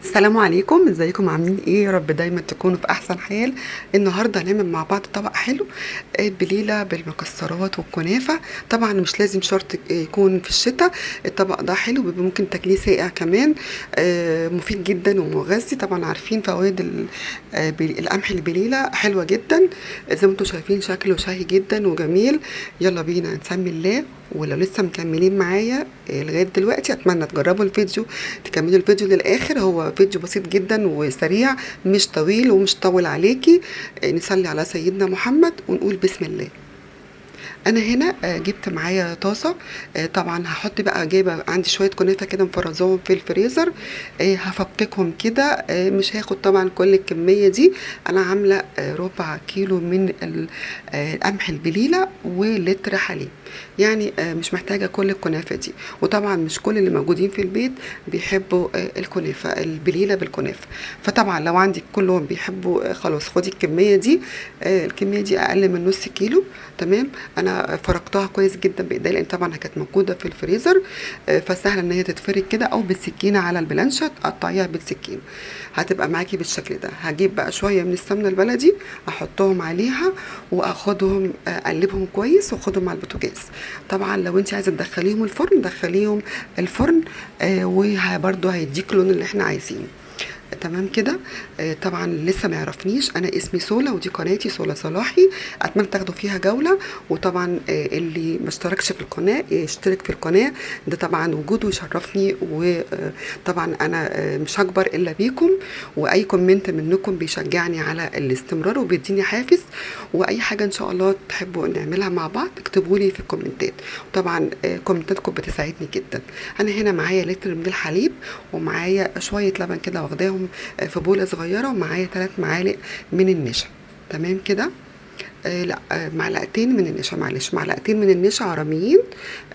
السلام عليكم، ازيكم عاملين ايه؟ يا رب دايما تكونوا في احسن حال. النهارده هنعمل مع بعض طبق حلو، بليله بالمكسرات والكنافه. طبعا مش لازم شرط يكون في الشتاء. الطبق ده حلو، بيبقى ممكن تاكليه ساقع كمان. مفيد جدا ومغذي. طبعا عارفين فوائد القمح البليله حلوه جدا. زي ما انتم شايفين شكله شهي جدا وجميل. يلا بينا نسمي الله. ولو لسه مكملين معايا لغايه دلوقتي، اتمنى تجربوا الفيديو، تكملوا الفيديو للاخر. هو فيديو بسيط جدا وسريع، مش طويل ومش طول عليكي. نصلي على سيدنا محمد ونقول بسم الله. انا هنا جبت معايا طاسه. طبعا هحط بقى، جايبه عندي شويه كنافه كده مفرزاهم في الفريزر. هفككهم كده. مش هاخد طبعا كل الكميه دي. انا عامله ربع كيلو من قمح البليله ولتر حليب. يعني مش محتاجه كل الكنافه دي. وطبعا مش كل اللي موجودين في البيت بيحبوا الكنافه البليله بالكنافه. فطبعا لو عندك كلهم بيحبوا، خلاص خدي الكميه دي. الكميه دي اقل من نص كيلو. تمام. انا فرقتها كويس جدا بايديا، لان طبعا كانت موجوده في الفريزر. فسهله ان هي تتفرك كده، او بالسكينه على البلانشه تقطعيها بالسكينه. هتبقى معاكي بالشكل ده. هجيب بقى شويه من السمنه البلدي، احطهم عليها واخدهم اقلبهم كويس واخدهم على البوتاجاز. طبعا لو انت عايزه تدخليهم الفرن دخليهم الفرن. وبرده هيديك اللون اللي احنا عايزينه. تمام كده. طبعا لسه ما يعرفنيش، انا اسمي سولا ودي قناتي سولا صلاحي. اتمنى تاخدوا فيها جوله. وطبعا اللي ما اشتركش في القناه يشترك في القناه. ده طبعا وجوده يشرفني. وطبعا انا مش هكبر الا بيكم. واي كومنت منكم بيشجعني على الاستمرار وبيديني حافز. واي حاجه ان شاء الله تحبوا نعملها مع بعض اكتبوا لي في الكومنتات. طبعا كومنتاتكم بتساعدني جدا. انا هنا معايا لتر من الحليب، ومعايا شويه لبن كده واخداهم في بولة صغيرة، ومعايا 3 معالق من النشا. تمام كده. لا، معلقتين من النشا، معلش، معلقتين من النشا عرميين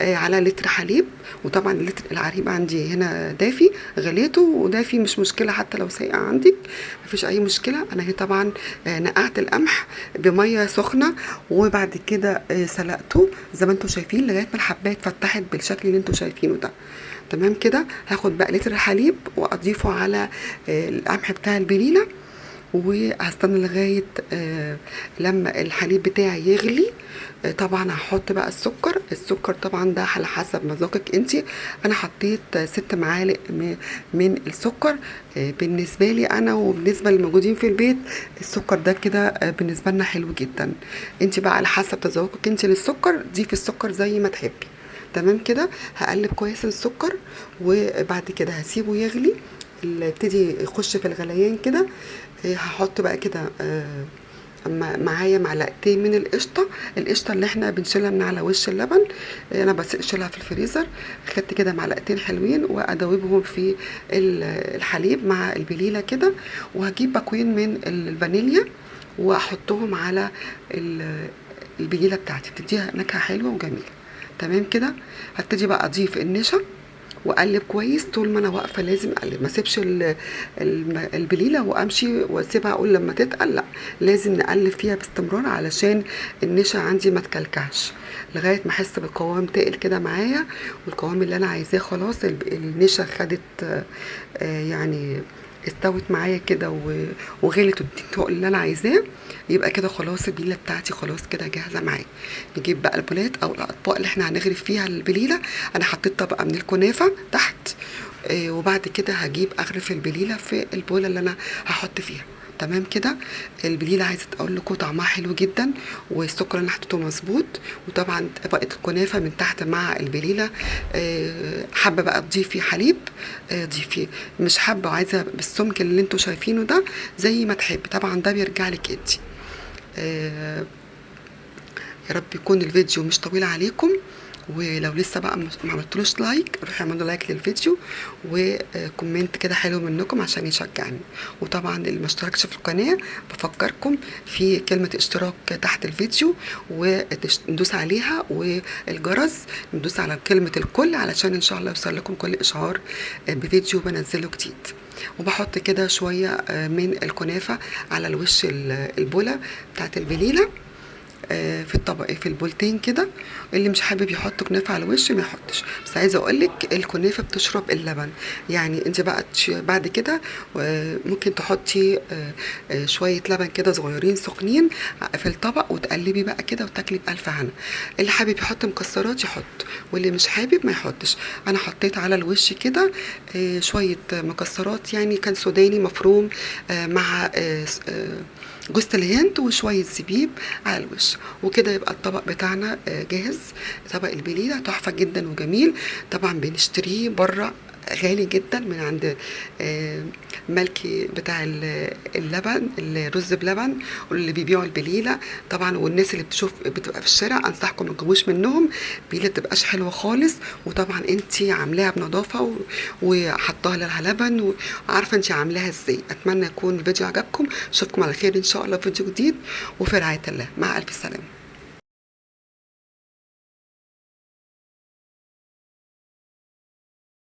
على لتر حليب. وطبعا لتر الحليب عندي هنا دافي، غليته ودافي، مش مشكلة حتى لو ساقع عندك، مفيش اي مشكلة. انا هي طبعا نقعت القمح بمية سخنة، وبعد كده سلقته زي ما انتم شايفين لغاية ما الحباية اتفتحت بالشكل اللي انتم شايفينه ده. تمام كده. هاخد بقى لتر الحليب واضيفه على القمح بتاع البليله. وهستنى لغايه لما الحليب بتاعي يغلي. طبعا هحط بقى السكر طبعا ده على حسب مذاقك انتي. انا حطيت 6 معالق من السكر. بالنسبه لي انا وبالنسبه للموجودين في البيت، السكر ده كده بالنسبه لنا حلو جدا. انتي بقى على حسب تذوقك انتي للسكر ضيفي السكر زي ما تحبي. تمام كده. هقلب كويس السكر، وبعد كده هسيبه يغلي. ابتدي يخش في الغليان كده. هحط بقى كده معايا معلقتين من القشطه اللي احنا بنشيلها من على وش اللبن. انا بشيلها في الفريزر. خدت كده معلقتين حلوين وادوبهم في الحليب مع البليله كده. وهجيب باكوين من الفانيليا واحطهم على البليله بتاعتي، بتديها نكهه حلوه وجميله. تمام كده. هبتدي بقى اضيف النشا واقلب كويس. طول ما انا واقفه لازم اقلب، ما اسيبش البليله وامشي واسيبها اقول لما تتقل. لا، لازم نقلب فيها باستمرار علشان النشا عندي ما تكلكعش، لغايه ما احس بالقوام تقل كده معايا. والقوام اللي انا عايزاه خلاص، النشا خدت يعني استوت معايا كده وغلت التقل اللي انا عايزاه. يبقى كده خلاص البليله بتاعتي خلاص كده جاهزه معايا. نجيب بقى البولات او الاطباق اللي احنا هنغرف فيها البليله. انا حطيت طبقه من الكنافه تحت. وبعد كده هجيب اغرف البليله في البوله اللي انا هحط فيها. تمام كده. البليله عايزه اقول لكم طعمها حلو جدا، والسكر اللي انا حطيته مظبوط. وطبعا طبقه الكنافه من تحت مع البليله. حابه بقى تضيفي حليب ضيفي. مش حابه وعايزه بالسمك اللي انتوا شايفينه ده، زي ما تحبي. طبعا ده بيرجع لك انت. يا رب يكون الفيديو مش طويل عليكم. ولو لسه بقى ما عملتلوش لايك، روحوا اعملوا لايك للفيديو وكومنت كده حلو منكم عشان يشجعني. وطبعا اللي ما اشتركش في القناه بفكركم في كلمه اشتراك تحت الفيديو وندوس عليها، والجرس ندوس على كلمه الكل علشان ان شاء الله يوصل لكم كل اشعار بفيديو بنزله جديد. وبحط كده شويه من الكنافه على الوش البوله بتاعت البليله. في الطبق في البولتين كده. اللي مش حابب يحط كنافه على الوش ما يحطش. بس عايزه اقول لك الكنافه بتشرب اللبن. يعني انت بقى بعد كده ممكن تحطي شويه لبن كده صغيرين سخنين في الطبق، وتقلبي بقى كده وتاكلي بألف هنا. اللي حابب يحط مكسرات يحط، واللي مش حابب ما يحطش. انا حطيت على الوش كده شويه مكسرات، يعني كان سوداني مفروم مع جوز الهند وشويه زبيب على الوش. وكده يبقى الطبق بتاعنا جاهز. طبق البليله تحفه جدا وجميل. طبعا بنشتريه بره غالي جدا من عند ملكي بتاع اللبن، الرز بلبن، واللي بيبيعوا البليله طبعا. والناس اللي بتبقى في الشارع انصحكم ما تجيبوش منهم. البليله تبقاش حلوه خالص. وطبعا انت عاملاها بنظافه وحطاها لها لبن، وعارفه انت عاملاها ازاي. اتمنى يكون الفيديو عجبكم. اشوفكم على خير ان شاء الله في فيديو جديد، وفي رعايه الله. مع الف سلامه.